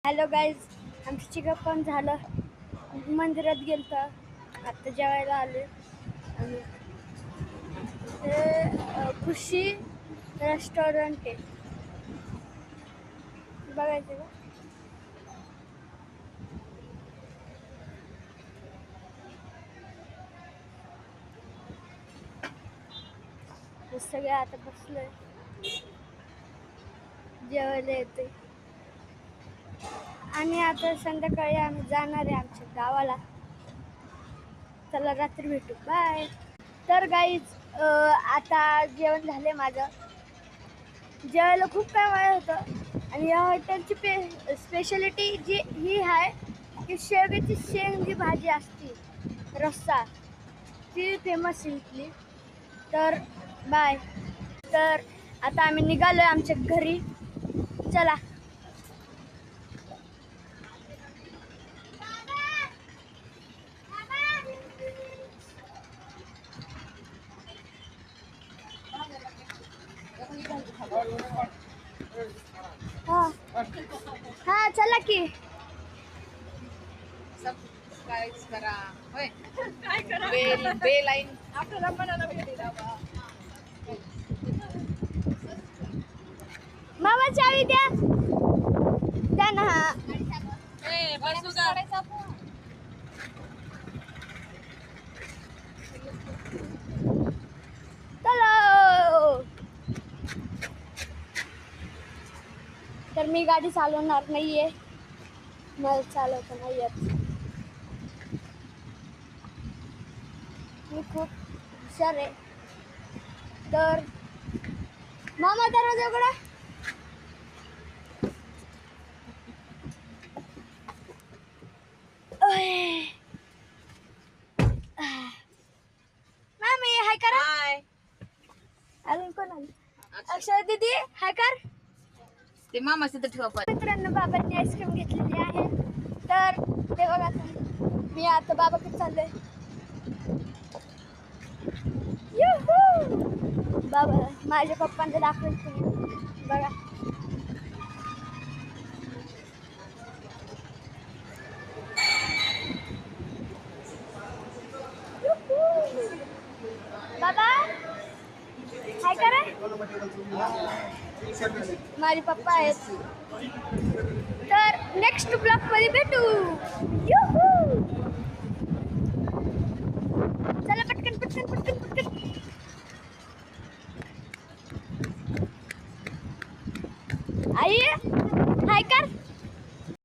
Hello guys, आमचं चिकअप पण झालं. मंदिरात गेलं तर आत्ता जेवायला आले. आणि हे खुशी रेस्टॉरंट आहे, बघायचं का? हे सगळे आता बसले जेवायला येते. आणि आता संध्याकाळी आम्ही जाणार आहे आमच्या गावाला. चला रात्री भेटू, बाय. तर गाईज आता जेवण झाले माझं. जेवायला खूप काय वेळ होतं. आणि या हॉटेलची स्पेशालिटी जी ही आहे की शेवग्याची शेंग जी भाजी असते रस्सा, ती फेमस आहे इथली. तर बाय. तर आता आम्ही निघालो आमच्या घरी, चला. हा चला की. सबस्क्राईब करा. होय, काय करा? बेल आईन आपल्याला मनाला भेटेल. मामा चावी द्या, द्या ना. बसू का? चलो. तर मी गाडी चालवणार नाहीये, मला चालवता नाही येत. मी खूप हुशार आहे. तर मामा दरवाजा उघडा. मामी हाय करा. हाय. अजून कोण आली? अक्षरा दीदी हाय कर. ते मामा तिथं ठेवा पण. मित्रांनो, बाबांनी आईस्क्रीम घेतलेली आहे. तर ते बघा तुम्ही, मी आता बाबाकडे चाललोय. बाबा माझ्या पप्पांना दाखवेल तुम्ही बघा. बाबा हाय करा. माझे पप्पा आहेत. तर नेक्स्ट ब्लॉग मध्ये भेटू.